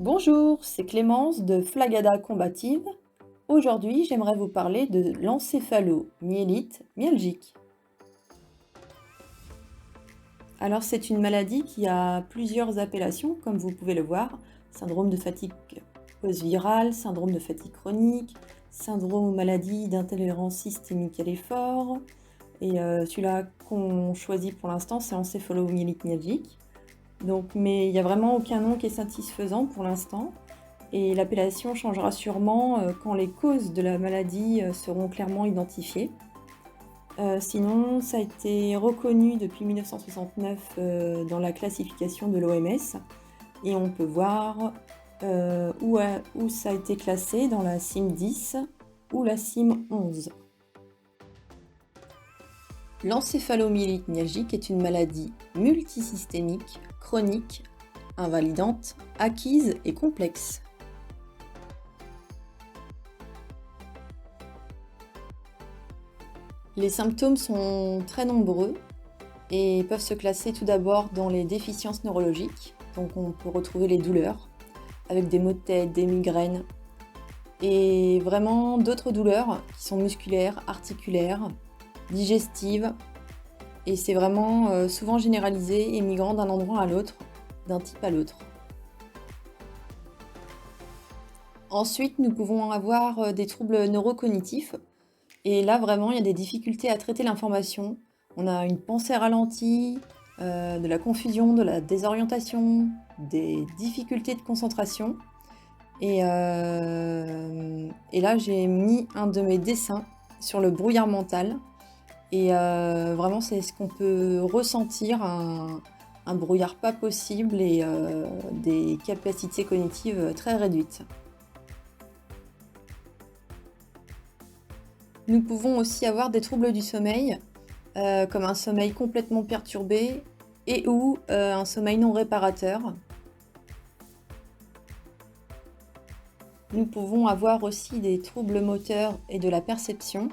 Bonjour, c'est Clémence de Flagada Combative. Aujourd'hui, j'aimerais vous parler de l'encéphalomyélite myalgique. Alors, c'est une maladie qui a plusieurs appellations, comme vous pouvez le voir. Syndrome de fatigue post-virale, syndrome de fatigue chronique, syndrome ou maladie d'intolérance systémique à l'effort. Et celui-là qu'on choisit pour l'instant, c'est encéphalomyélite myalgique. Mais il n'y a vraiment aucun nom qui est satisfaisant pour l'instant. Et l'appellation changera sûrement quand les causes de la maladie seront clairement identifiées. Sinon, ça a été reconnu depuis 1969 dans la classification de l'OMS et on peut voir où ça a été classé dans la CIM 10 ou la CIM 11. L'encéphalomyélite myalgique est une maladie multisystémique, chronique, invalidante, acquise et complexe. Les symptômes sont très nombreux et peuvent se classer tout d'abord dans les déficiences neurologiques. Donc on peut retrouver les douleurs avec des maux de tête, des migraines et vraiment d'autres douleurs qui sont musculaires, articulaires, digestives. Et c'est vraiment souvent généralisé et migrant d'un endroit à l'autre, d'un type à l'autre. Ensuite, nous pouvons avoir des troubles neurocognitifs. Et là, vraiment, il y a des difficultés à traiter l'information. On a une pensée ralentie, de la confusion, de la désorientation, des difficultés de concentration. Et là, j'ai mis un de mes dessins sur le brouillard mental. Et vraiment, c'est ce qu'on peut ressentir, un brouillard pas possible et des capacités cognitives très réduites. Nous pouvons aussi avoir des troubles du sommeil, comme un sommeil complètement perturbé et ou un sommeil non réparateur. Nous pouvons avoir aussi des troubles moteurs et de la perception.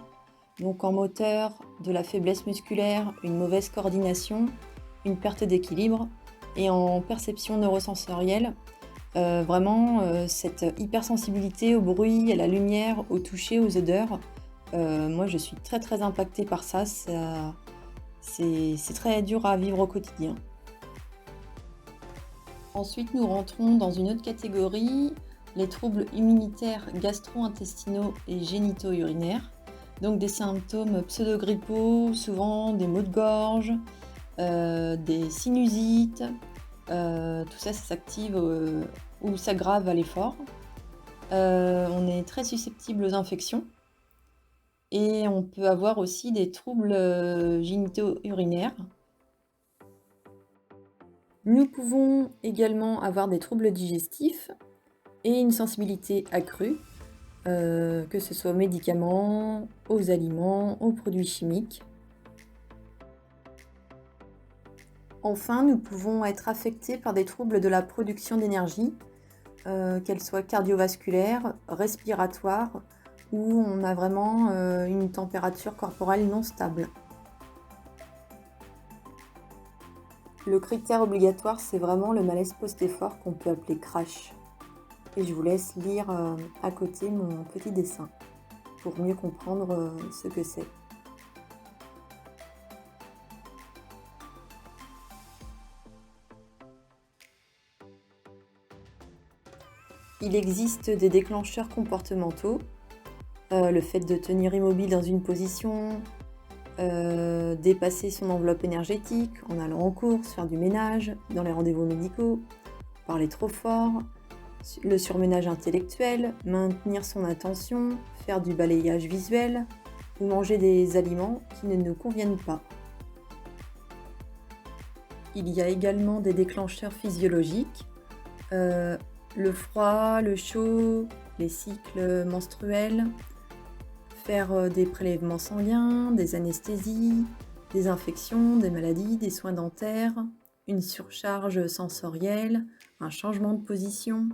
Donc en moteur, de la faiblesse musculaire, une mauvaise coordination, une perte d'équilibre. Et en perception neurosensorielle, cette hypersensibilité au bruit, à la lumière, au toucher, aux odeurs. Moi, je suis très très impactée par ça. C'est très dur à vivre au quotidien. Ensuite, nous rentrons dans une autre catégorie, les troubles immunitaires gastro-intestinaux et génito-urinaires. Donc des symptômes pseudo-grippaux, souvent des maux de gorge, des sinusites. Tout ça, ça s'active ou s'aggrave à l'effort. On est très susceptible aux infections. Et on peut avoir aussi des troubles génito-urinaires. Nous pouvons également avoir des troubles digestifs et une sensibilité accrue, que ce soit aux médicaments, aux aliments, aux produits chimiques. Enfin, nous pouvons être affectés par des troubles de la production d'énergie, qu'elles soient cardiovasculaires, respiratoires, où on a vraiment une température corporelle non stable. Le critère obligatoire, c'est vraiment le malaise post-effort qu'on peut appeler crash. Et je vous laisse lire à côté mon petit dessin pour mieux comprendre ce que c'est. Il existe des déclencheurs comportementaux, le fait de tenir immobile dans une position, dépasser son enveloppe énergétique en allant en course, faire du ménage, dans les rendez-vous médicaux, parler trop fort, le surménage intellectuel, maintenir son attention, faire du balayage visuel ou manger des aliments qui ne nous conviennent pas. Il y a également des déclencheurs physiologiques, le froid, le chaud, les cycles menstruels, faire des prélèvements sanguins, des anesthésies, des infections, des maladies, des soins dentaires, une surcharge sensorielle, un changement de position.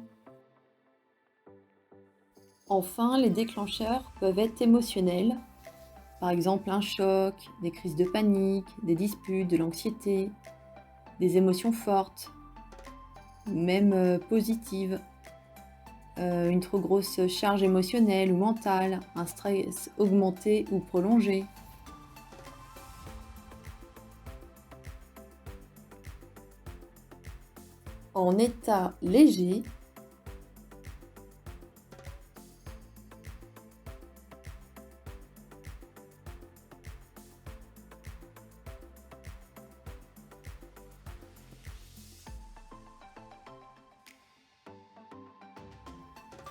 Enfin, les déclencheurs peuvent être émotionnels, par exemple un choc, des crises de panique, des disputes, de l'anxiété, des émotions fortes, même positives, une trop grosse charge émotionnelle ou mentale, un stress augmenté ou prolongé. En état léger,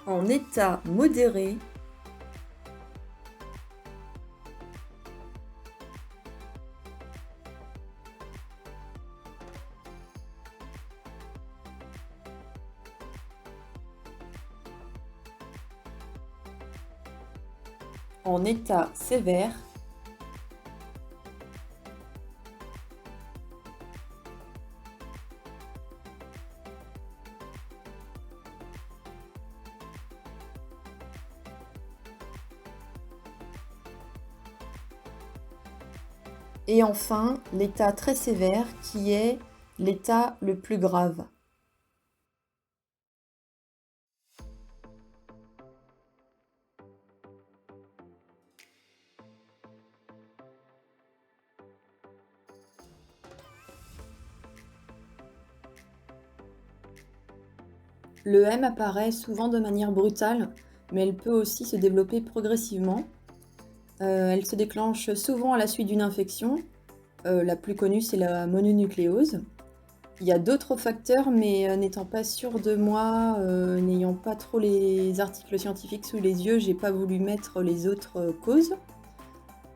en état modéré, en état sévère, et enfin l'état très sévère qui est l'état le plus grave. Le M apparaît souvent de manière brutale, mais elle peut aussi se développer progressivement. Elle se déclenche souvent à la suite d'une infection. La plus connue, c'est la mononucléose. Il y a d'autres facteurs, mais n'étant pas sûre de moi, n'ayant pas trop les articles scientifiques sous les yeux, j'ai pas voulu mettre les autres causes.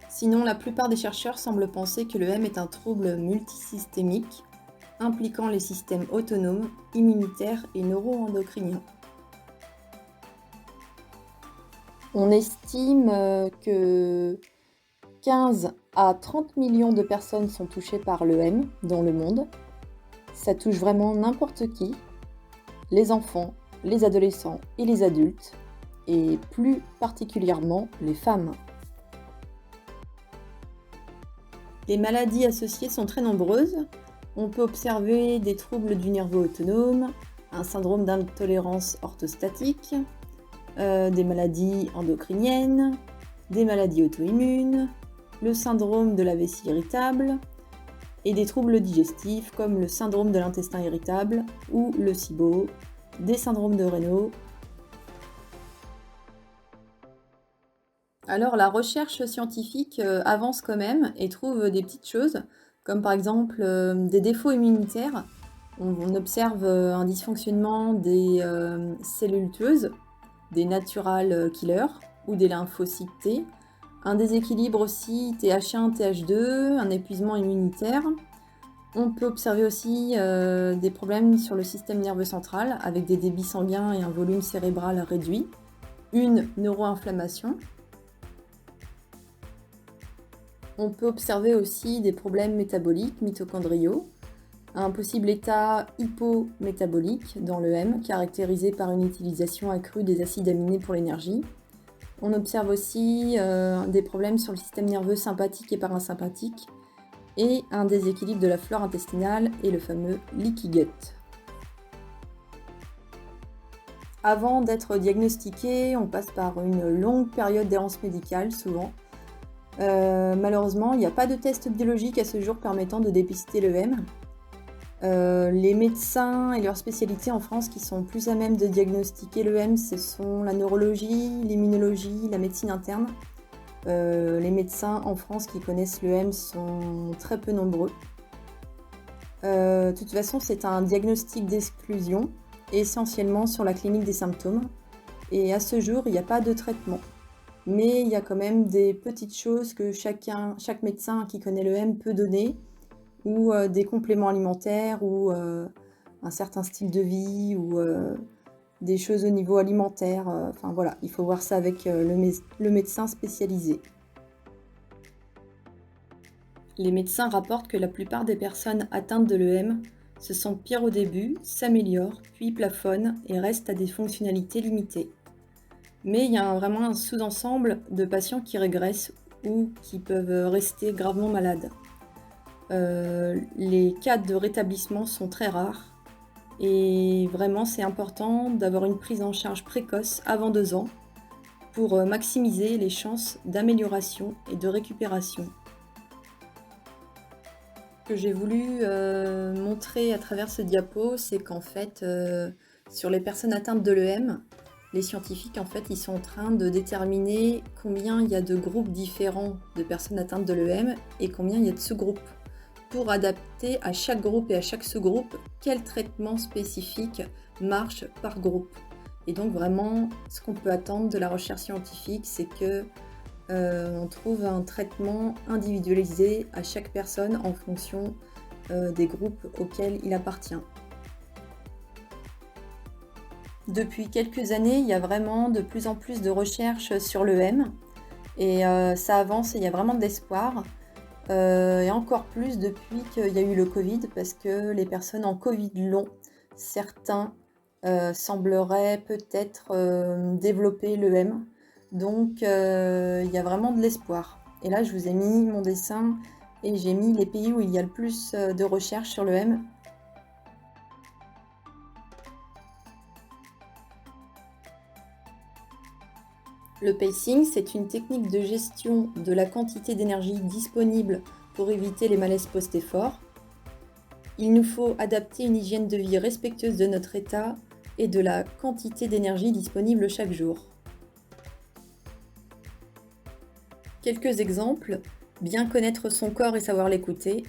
Sinon, la plupart des chercheurs semblent penser que le M est un trouble multisystémique impliquant les systèmes autonomes, immunitaires et neuro-endocriniens. On estime que 15 à 30 millions de personnes sont touchées par le M dans le monde. Ça touche vraiment n'importe qui, les enfants, les adolescents et les adultes, et plus particulièrement les femmes. Les maladies associées sont très nombreuses. On peut observer des troubles du nerveux autonome, un syndrome d'intolérance orthostatique, des maladies endocriniennes, des maladies auto-immunes, le syndrome de la vessie irritable et des troubles digestifs comme le syndrome de l'intestin irritable ou le SIBO, des syndromes de Raynaud. Alors la recherche scientifique avance quand même et trouve des petites choses, comme par exemple des défauts immunitaires. On observe un dysfonctionnement des cellules tueuses, des natural killers ou des lymphocytes T, un déséquilibre aussi TH1, TH2, un épuisement immunitaire. On peut observer aussi des problèmes sur le système nerveux central avec des débits sanguins et un volume cérébral réduit, une neuroinflammation. On peut observer aussi des problèmes métaboliques, mitochondriaux, un possible état hypométabolique dans le M, caractérisé par une utilisation accrue des acides aminés pour l'énergie. On observe aussi des problèmes sur le système nerveux sympathique et parasympathique, et un déséquilibre de la flore intestinale et le fameux leaky gut. Avant d'être diagnostiqué, on passe par une longue période d'errance médicale, souvent. Malheureusement, il n'y a pas de test biologique à ce jour permettant de dépister le M. Les médecins et leurs spécialités en France qui sont plus à même de diagnostiquer le M, ce sont la neurologie, l'immunologie, la médecine interne. Les médecins en France qui connaissent le M sont très peu nombreux. De toute façon, c'est un diagnostic d'exclusion, essentiellement sur la clinique des symptômes. Et à ce jour, il n'y a pas de traitement. Mais il y a quand même des petites choses que chaque médecin qui connaît le M peut donner, ou des compléments alimentaires, ou un certain style de vie, ou des choses au niveau alimentaire. Enfin voilà, il faut voir ça avec le médecin spécialisé. Les médecins rapportent que la plupart des personnes atteintes de l'EM se sentent pire au début, s'améliorent, puis plafonnent et restent à des fonctionnalités limitées. Mais il y a vraiment un sous-ensemble de patients qui régressent ou qui peuvent rester gravement malades. Les cas de rétablissement sont très rares Et vraiment, c'est important d'avoir une prise en charge précoce avant 2 ans pour maximiser les chances d'amélioration et de récupération. Ce que j'ai voulu montrer à travers ce diapo, c'est qu'en fait, sur les personnes atteintes de l'EM, les scientifiques, en fait, ils sont en train de déterminer combien il y a de groupes différents de personnes atteintes de l'EM et combien il y a de sous-groupes, pour adapter à chaque groupe et à chaque sous-groupe quel traitement spécifique marche par groupe. Et donc vraiment, ce qu'on peut attendre de la recherche scientifique, c'est que on trouve un traitement individualisé à chaque personne en fonction des groupes auxquels il appartient. Depuis quelques années, il y a vraiment de plus en plus de recherches sur l'EM et ça avance et il y a vraiment de l'espoir. Et encore plus depuis qu'il y a eu le Covid, parce que les personnes en Covid long, certains sembleraient peut-être développer l'EM. Donc il y a vraiment de l'espoir. Et là, je vous ai mis mon dessin et j'ai mis les pays où il y a le plus de recherches sur l'EM. Le pacing, c'est une technique de gestion de la quantité d'énergie disponible pour éviter les malaises post-effort. Il nous faut adapter une hygiène de vie respectueuse de notre état et de la quantité d'énergie disponible chaque jour. Quelques exemples: bien connaître son corps et savoir l'écouter,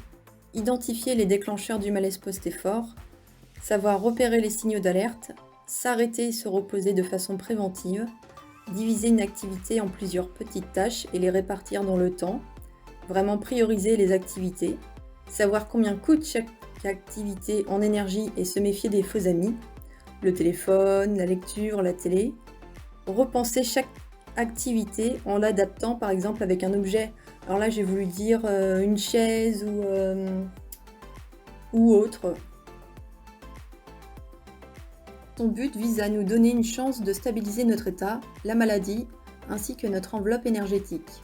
identifier les déclencheurs du malaise post-effort, savoir repérer les signaux d'alerte, s'arrêter et se reposer de façon préventive, diviser une activité en plusieurs petites tâches et les répartir dans le temps, vraiment prioriser les activités, savoir combien coûte chaque activité en énergie et se méfier des faux amis, le téléphone, la lecture, la télé, repenser chaque activité en l'adaptant par exemple avec un objet. Alors là j'ai voulu dire une chaise ou autre. Son but vise à nous donner une chance de stabiliser notre état, la maladie, ainsi que notre enveloppe énergétique.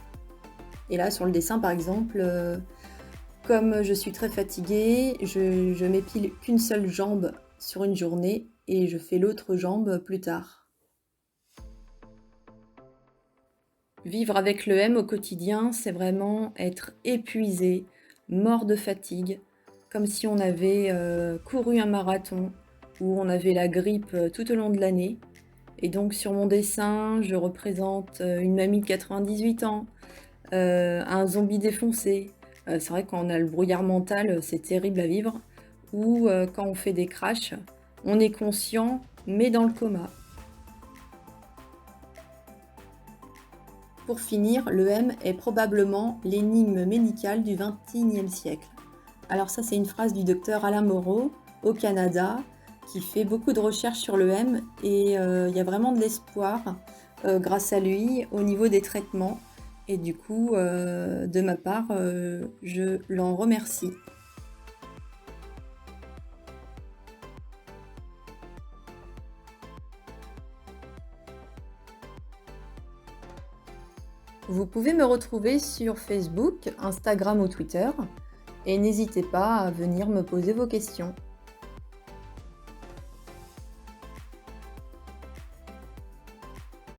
Et là, sur le dessin, par exemple, comme je suis très fatiguée, je m'épile qu'une seule jambe sur une journée et je fais l'autre jambe plus tard. Vivre avec l'EM au quotidien, c'est vraiment être épuisé, mort de fatigue, comme si on avait couru un marathon où on avait la grippe tout au long de l'année. Et donc sur mon dessin, je représente une mamie de 98 ans, un zombie défoncé. C'est vrai quand on a le brouillard mental, c'est terrible à vivre. Ou quand on fait des crashs, on est conscient, mais dans le coma. Pour finir, l'EM est probablement l'énigme médicale du XXIe siècle. Alors ça, c'est une phrase du docteur Alain Moreau, au Canada, qui fait beaucoup de recherches sur l'EM et il y a vraiment de l'espoir grâce à lui au niveau des traitements. Et du coup, de ma part, je l'en remercie. Vous pouvez me retrouver sur Facebook, Instagram ou Twitter, et n'hésitez pas à venir me poser vos questions.